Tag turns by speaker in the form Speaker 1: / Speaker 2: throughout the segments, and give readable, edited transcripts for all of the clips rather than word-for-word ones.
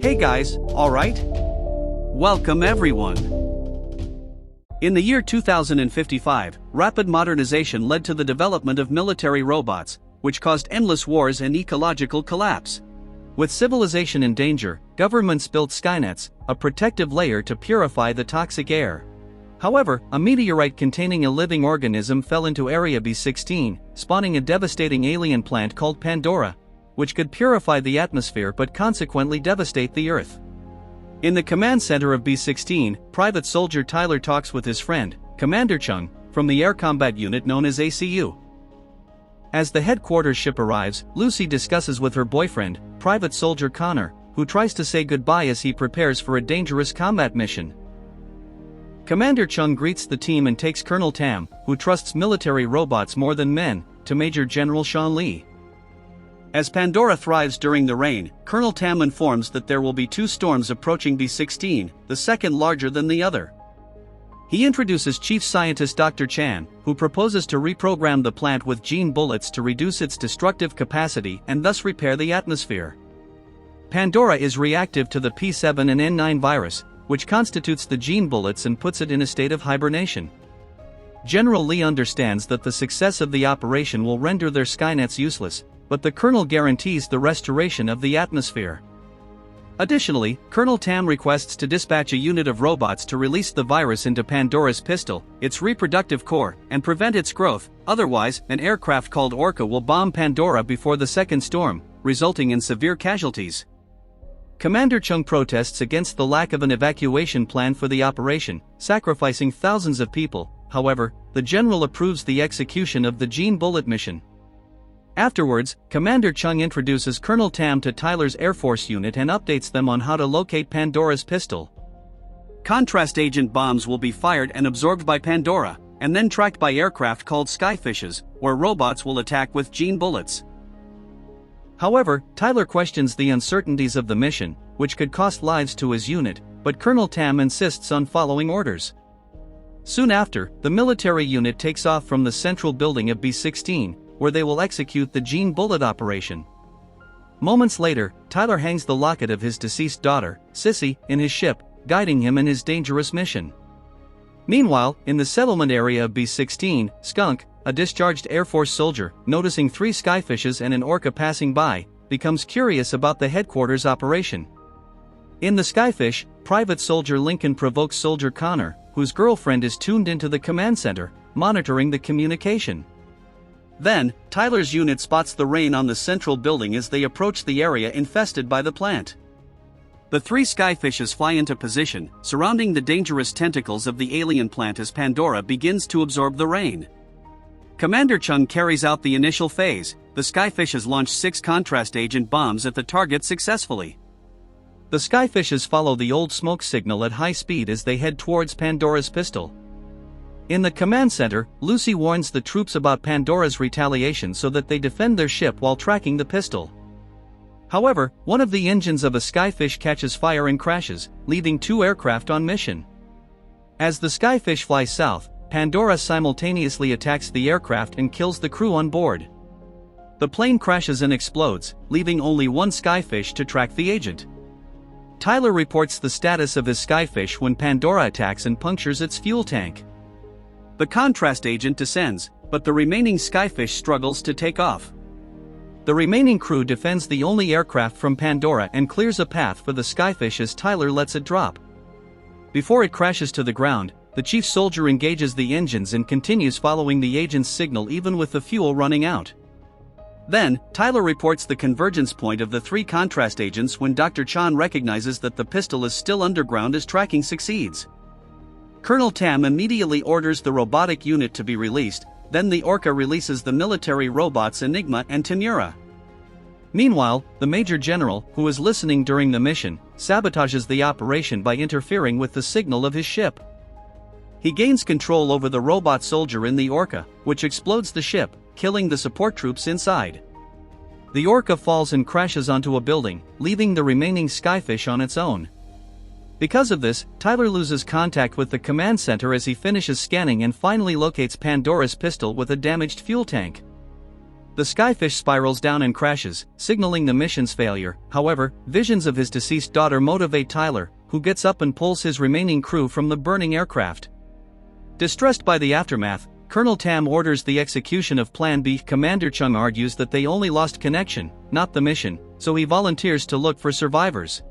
Speaker 1: Hey guys, alright? Welcome everyone. In the year 2055, rapid modernization led to the development of military robots, which caused endless wars and ecological collapse. With civilization in danger, governments built Skynets, a protective layer to purify the toxic air. However, a meteorite containing a living organism fell into Area B16, spawning a devastating alien plant called Pandora, which could purify the atmosphere but consequently devastate the Earth. In the command center of B16, Private Soldier Tyler talks with his friend, Commander Chung, from the Air Combat Unit known as ACU. As the headquarters ship arrives, Lucy discusses with her boyfriend, Private Soldier Connor, who tries to say goodbye as he prepares for a dangerous combat mission. Commander Chung greets the team and takes Colonel Tam, who trusts military robots more than men, to Major General Sean Lee. As Pandora thrives during the rain, Colonel Tam informs that there will be 2 storms approaching B16, the second larger than the other. He introduces Chief Scientist Dr. Chan, who proposes to reprogram the plant with gene bullets to reduce its destructive capacity and thus repair the atmosphere. Pandora is reactive to the P7 and N9 virus, which constitutes the gene bullets and puts it in a state of hibernation. General Lee understands that the success of the operation will render their Skynets useless, but the Colonel guarantees the restoration of the atmosphere. Additionally, Colonel Tam requests to dispatch a unit of robots to release the virus into Pandora's pistol, its reproductive core, and prevent its growth, otherwise, an aircraft called Orca will bomb Pandora before the second storm, resulting in severe casualties. Commander Chung protests against the lack of an evacuation plan for the operation, sacrificing thousands of people. However, the general approves the execution of the gene bullet mission. Afterwards, Commander Chung introduces Colonel Tam to Tyler's Air Force unit and updates them on how to locate Pandora's pistol. Contrast agent bombs will be fired and absorbed by Pandora, and then tracked by aircraft called Skyfishes, where robots will attack with gene bullets. However, Tyler questions the uncertainties of the mission, which could cost lives to his unit, but Colonel Tam insists on following orders. Soon after, the military unit takes off from the central building of B16, where they will execute the gene bullet operation. Moments later, Tyler hangs the locket of his deceased daughter, Sissy, in his ship, guiding him in his dangerous mission. Meanwhile, in the settlement area of B16, Skunk, a discharged Air Force soldier, noticing 3 Skyfishes and an Orca passing by, becomes curious about the headquarters operation. In the Skyfish, Private Soldier Lincoln provokes Soldier Connor, whose girlfriend is tuned into the command center, monitoring the communication. Then, Tyler's unit spots the rain on the central building as they approach the area infested by the plant. The 3 Skyfishes fly into position, surrounding the dangerous tentacles of the alien plant as Pandora begins to absorb the rain. Commander Chung carries out the initial phase. The Skyfishes launch 6 contrast agent bombs at the target successfully. The Skyfishes follow the old smoke signal at high speed as they head towards Pandora's pistol. In the command center, Lucy warns the troops about Pandora's retaliation so that they defend their ship while tracking the pistol. However, one of the engines of a Skyfish catches fire and crashes, leaving 2 aircraft on mission. As the Skyfish fly south, Pandora simultaneously attacks the aircraft and kills the crew on board. The plane crashes and explodes, leaving only 1 Skyfish to track the agent. Tyler reports the status of his Skyfish when Pandora attacks and punctures its fuel tank. The contrast agent descends, but the remaining Skyfish struggles to take off. The remaining crew defends the only aircraft from Pandora and clears a path for the Skyfish as Tyler lets it drop. Before it crashes to the ground, the chief soldier engages the engines and continues following the agent's signal even with the fuel running out. Then, Tyler reports the convergence point of the 3 contrast agents when Dr. Chan recognizes that the pistol is still underground as tracking succeeds. Colonel Tam immediately orders the robotic unit to be released, then the Orca releases the military robots Enigma and Tamura. Meanwhile, the Major General, who is listening during the mission, sabotages the operation by interfering with the signal of his ship. He gains control over the robot soldier in the Orca, which explodes the ship, killing the support troops inside. The Orca falls and crashes onto a building, leaving the remaining Skyfish on its own. Because of this, Tyler loses contact with the command center as he finishes scanning and finally locates Pandora's pistol with a damaged fuel tank. The skyfish spirals down and crashes, signaling the mission's failure. However, visions of his deceased daughter motivate Tyler, who gets up and pulls his remaining crew from the burning aircraft. Distressed by the aftermath, Colonel Tam orders the execution of Plan B. Commander Chung argues that they only lost connection, not the mission, so he volunteers to look for survivors.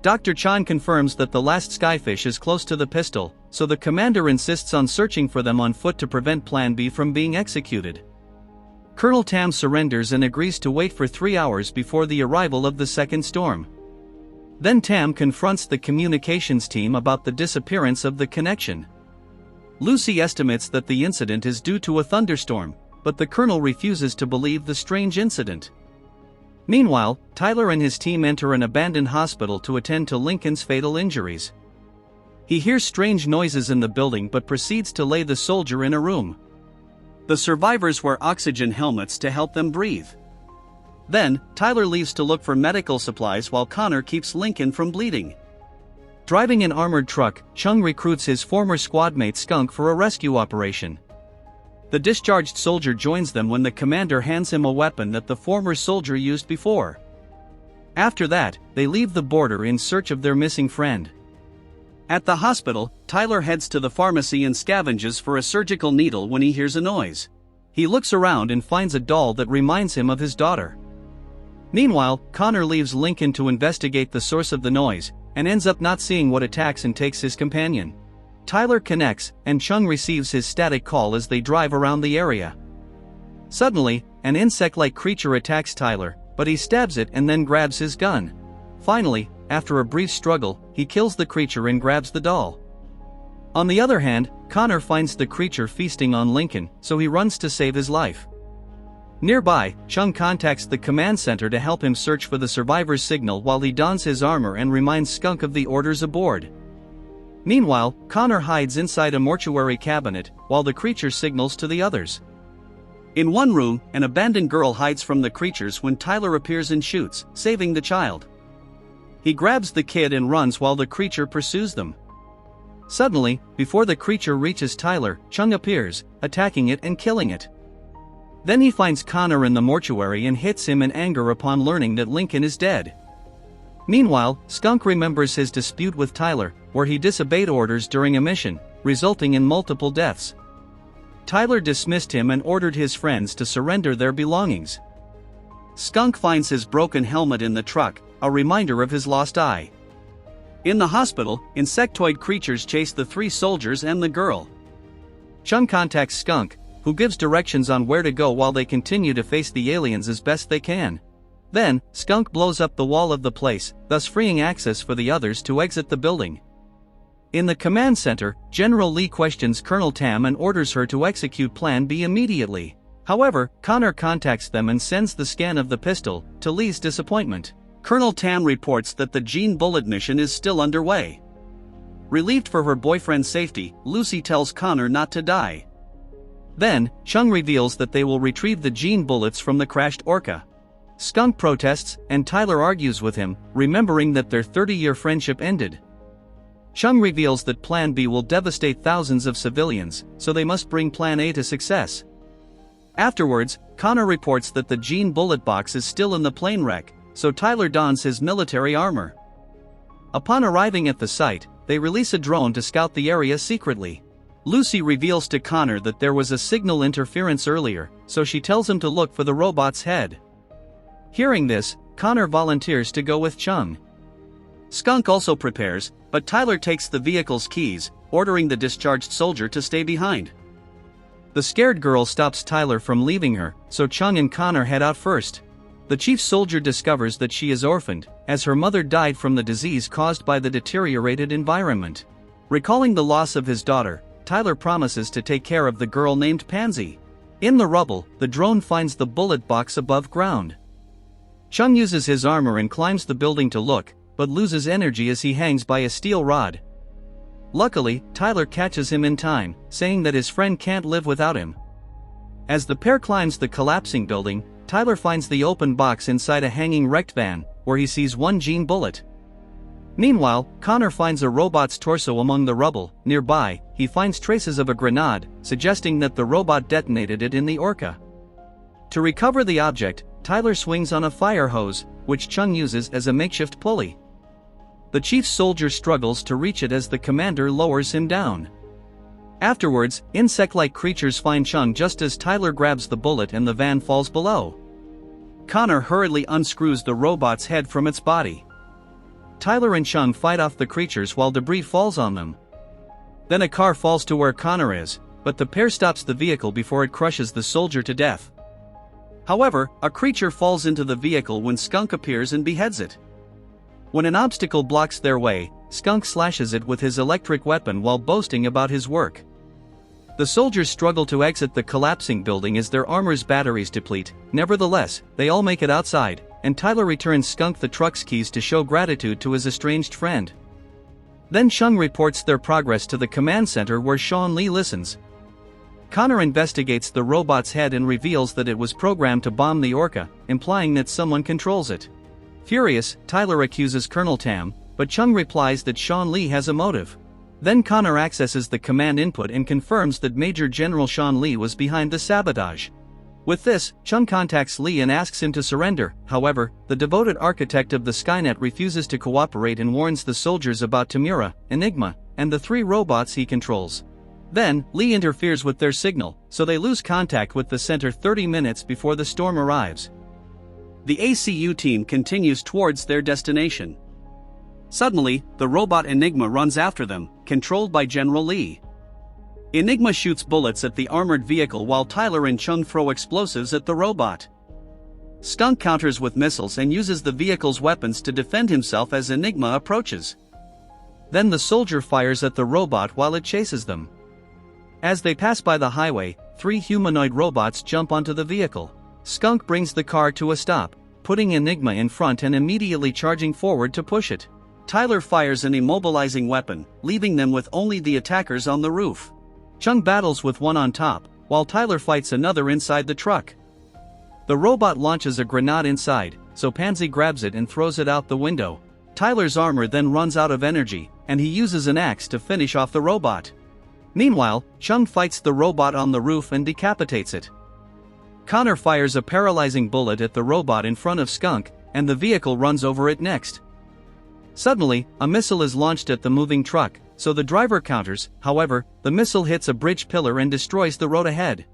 Speaker 1: Dr. Chan confirms that the last skyfish is close to the pistol, so the commander insists on searching for them on foot to prevent Plan B from being executed. Colonel Tam surrenders and agrees to wait for 3 hours before the arrival of the second storm. Then Tam confronts the communications team about the disappearance of the connection. Lucy estimates that the incident is due to a thunderstorm, but the colonel refuses to believe the strange incident. Meanwhile, Tyler and his team enter an abandoned hospital to attend to Lincoln's fatal injuries. He hears strange noises in the building but proceeds to lay the soldier in a room. The survivors wear oxygen helmets to help them breathe. Then, Tyler leaves to look for medical supplies while Connor keeps Lincoln from bleeding. Driving an armored truck, Chung recruits his former squadmate Skunk for a rescue operation. The discharged soldier joins them when the commander hands him a weapon that the former soldier used before. After that, they leave the border in search of their missing friend. At the hospital, Tyler heads to the pharmacy and scavenges for a surgical needle when he hears a noise. He looks around and finds a doll that reminds him of his daughter. Meanwhile, Connor leaves Lincoln to investigate the source of the noise, and ends up not seeing what attacks and takes his companion. Tyler connects, and Chung receives his static call as they drive around the area. Suddenly, an insect-like creature attacks Tyler, but he stabs it and then grabs his gun. Finally, after a brief struggle, he kills the creature and grabs the doll. On the other hand, Connor finds the creature feasting on Lincoln, so he runs to save his life. Nearby, Chung contacts the command center to help him search for the survivor's signal while he dons his armor and reminds Skunk of the orders aboard. Meanwhile, Connor hides inside a mortuary cabinet, while the creature signals to the others. In one room, an abandoned girl hides from the creatures when Tyler appears and shoots, saving the child. He grabs the kid and runs while the creature pursues them. Suddenly, before the creature reaches Tyler, Chung appears, attacking it and killing it. Then he finds Connor in the mortuary and hits him in anger upon learning that Lincoln is dead. Meanwhile, Skunk remembers his dispute with Tyler, where he disobeyed orders during a mission, resulting in multiple deaths. Tyler dismissed him and ordered his friends to surrender their belongings. Skunk finds his broken helmet in the truck, a reminder of his lost eye. In the hospital, insectoid creatures chase the 3 soldiers and the girl. Chung contacts Skunk, who gives directions on where to go while they continue to face the aliens as best they can. Then, Skunk blows up the wall of the place, thus freeing access for the others to exit the building. In the command center, General Lee questions Colonel Tam and orders her to execute Plan B immediately. However, Connor contacts them and sends the scan of the pistol, to Lee's disappointment. Colonel Tam reports that the Gene Bullet mission is still underway. Relieved for her boyfriend's safety, Lucy tells Connor not to die. Then, Chung reveals that they will retrieve the Gene Bullets from the crashed Orca. Skunk protests, and Tyler argues with him, remembering that their 30-year friendship ended. Chung reveals that Plan B will devastate thousands of civilians, so they must bring Plan A to success. Afterwards, Connor reports that the Gene Bullet box is still in the plane wreck, so Tyler dons his military armor. Upon arriving at the site, they release a drone to scout the area secretly. Lucy reveals to Connor that there was a signal interference earlier, so she tells him to look for the robot's head. Hearing this, Connor volunteers to go with Chung. Skunk also prepares, but Tyler takes the vehicle's keys, ordering the discharged soldier to stay behind. The scared girl stops Tyler from leaving her, so Chung and Connor head out first. The chief soldier discovers that she is orphaned, as her mother died from the disease caused by the deteriorated environment. Recalling the loss of his daughter, Tyler promises to take care of the girl named Pansy. In the rubble, the drone finds the bullet box above ground. Chung uses his armor and climbs the building to look, but loses energy as he hangs by a steel rod. Luckily, Tyler catches him in time, saying that his friend can't live without him. As the pair climbs the collapsing building, Tyler finds the open box inside a hanging wrecked van, where he sees one Gene Bullet. Meanwhile, Connor finds a robot's torso among the rubble. Nearby, he finds traces of a grenade, suggesting that the robot detonated it in the Orca. To recover the object, Tyler swings on a fire hose, which Chung uses as a makeshift pulley. The chief soldier struggles to reach it as the commander lowers him down. Afterwards, insect-like creatures find Chung just as Tyler grabs the bullet and the van falls below. Connor hurriedly unscrews the robot's head from its body. Tyler and Chung fight off the creatures while debris falls on them. Then a car falls to where Connor is, but the pair stops the vehicle before it crushes the soldier to death. However, a creature falls into the vehicle when Skunk appears and beheads it. When an obstacle blocks their way, Skunk slashes it with his electric weapon while boasting about his work. The soldiers struggle to exit the collapsing building as their armor's batteries deplete. Nevertheless, they all make it outside, and Tyler returns Skunk the truck's keys to show gratitude to his estranged friend. Then Chung reports their progress to the command center where Sean Lee listens. Connor investigates the robot's head and reveals that it was programmed to bomb the Orca, implying that someone controls it. Furious, Tyler accuses Colonel Tam, but Chung replies that Sean Lee has a motive. Then Connor accesses the command input and confirms that Major General Sean Lee was behind the sabotage. With this, Chung contacts Lee and asks him to surrender. However, the devoted architect of the Skynet refuses to cooperate and warns the soldiers about Tamura, Enigma, and the 3 robots he controls. Then, Lee interferes with their signal, so they lose contact with the center 30 minutes before the storm arrives. The ACU team continues towards their destination. Suddenly, the robot Enigma runs after them, controlled by General Lee. Enigma shoots bullets at the armored vehicle while Tyler and Chung throw explosives at the robot. Skunk counters with missiles and uses the vehicle's weapons to defend himself as Enigma approaches. Then the soldier fires at the robot while it chases them. As they pass by the highway, 3 humanoid robots jump onto the vehicle. Skunk brings the car to a stop, putting Enigma in front and immediately charging forward to push it. Tyler fires an immobilizing weapon, leaving them with only the attackers on the roof. Chung battles with one on top, while Tyler fights another inside the truck. The robot launches a grenade inside, so Pansy grabs it and throws it out the window. Tyler's armor then runs out of energy, and he uses an axe to finish off the robot. Meanwhile, Chung fights the robot on the roof and decapitates it. Connor fires a paralyzing bullet at the robot in front of Skunk, and the vehicle runs over it next. Suddenly, a missile is launched at the moving truck, so the driver counters. However, the missile hits a bridge pillar and destroys the road ahead.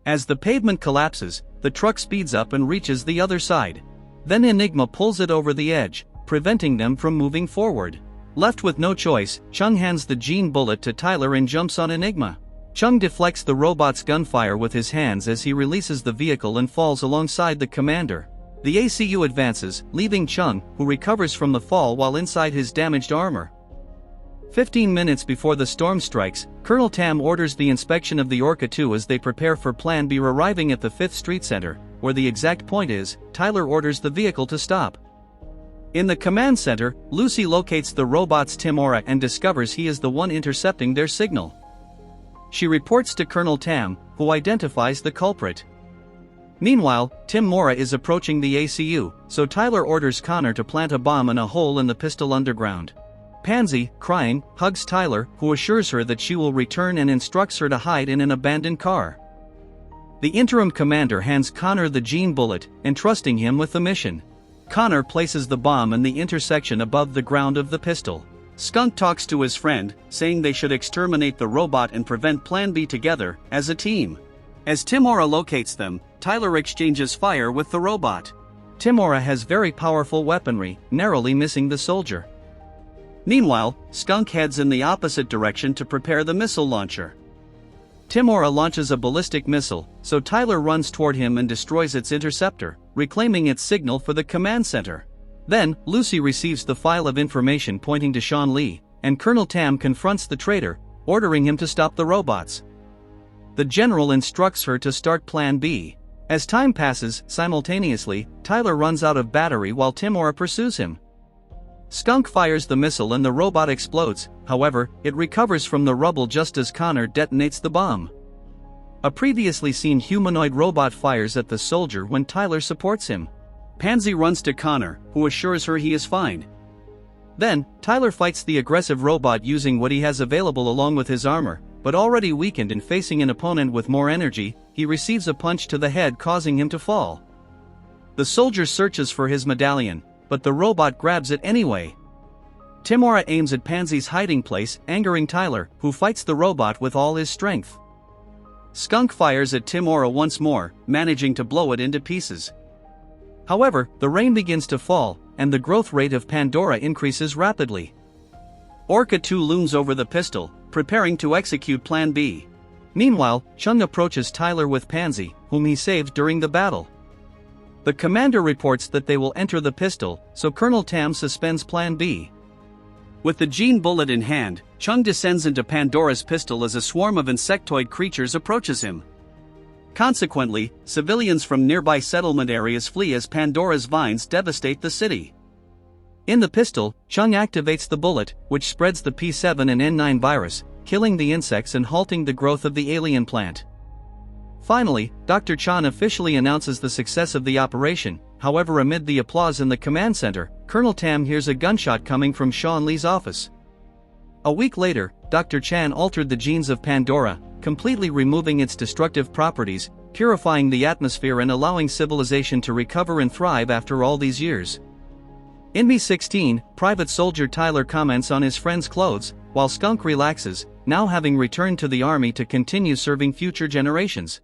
Speaker 1: As the pavement collapses, the truck speeds up and reaches the other side. Then Enigma pulls it over the edge, preventing them from moving forward. Left with no choice, Chung hands the gene bullet to Tyler and jumps on Enigma. Chung deflects the robot's gunfire with his hands as he releases the vehicle and falls alongside the commander. The ACU advances, leaving Chung, who recovers from the fall while inside his damaged armor. 15 minutes before the storm strikes, Colonel Tam orders the inspection of the Orca 2 as they prepare for Plan B. Arriving at the 5th Street Center, where the exact point is, Tyler orders the vehicle to stop. In the command center, Lucy locates the robot's Timora and discovers he is the one intercepting their signal. She reports to Colonel Tam, who identifies the culprit. Meanwhile, Tim Mora is approaching the ACU, so Tyler orders Connor to plant a bomb in a hole in the pistol underground. Pansy, crying, hugs Tyler, who assures her that she will return and instructs her to hide in an abandoned car. The interim commander hands Connor the gene bullet, entrusting him with the mission. Connor places the bomb in the intersection above the ground of the pistol. Skunk talks to his friend, saying they should exterminate the robot and prevent Plan B together, as a team. As Timora locates them, Tyler exchanges fire with the robot. Timora has very powerful weaponry, narrowly missing the soldier. Meanwhile, Skunk heads in the opposite direction to prepare the missile launcher. Timora launches a ballistic missile, so Tyler runs toward him and destroys its interceptor, reclaiming its signal for the command center. Then, Lucy receives the file of information pointing to Sean Lee, and Colonel Tam confronts the traitor, ordering him to stop the robots. The general instructs her to start Plan B. As time passes, simultaneously, Tyler runs out of battery while Timora pursues him. Skunk fires the missile and the robot explodes. However, it recovers from the rubble just as Connor detonates the bomb. A previously seen humanoid robot fires at the soldier when Tyler supports him. Pansy runs to Connor, who assures her he is fine. Then, Tyler fights the aggressive robot using what he has available along with his armor, but already weakened and facing an opponent with more energy, he receives a punch to the head causing him to fall. The soldier searches for his medallion, but the robot grabs it anyway. Timora aims at Pansy's hiding place, angering Tyler, who fights the robot with all his strength. Skunk fires at Timora once more, managing to blow it into pieces. However, the rain begins to fall, and the growth rate of Pandora increases rapidly. Orca 2 looms over the pistol, preparing to execute Plan B. Meanwhile, Chung approaches Tyler with Pansy, whom he saved during the battle. The commander reports that they will enter the pistol, so Colonel Tam suspends Plan B. With the gene bullet in hand, Chung descends into Pandora's pistol as a swarm of insectoid creatures approaches him. Consequently, civilians from nearby settlement areas flee as Pandora's vines devastate the city. In the pistol, Chung activates the bullet, which spreads the P7 and N9 virus, killing the insects and halting the growth of the alien plant. Finally, Dr. Chan officially announces the success of the operation. However, amid the applause in the command center, Colonel Tam hears a gunshot coming from Sean Lee's office. A week later, Dr. Chan altered the genes of Pandora, completely removing its destructive properties, purifying the atmosphere and allowing civilization to recover and thrive after all these years. In B-16, Private Soldier Tyler comments on his friend's clothes, while Skunk relaxes, now having returned to the army to continue serving future generations.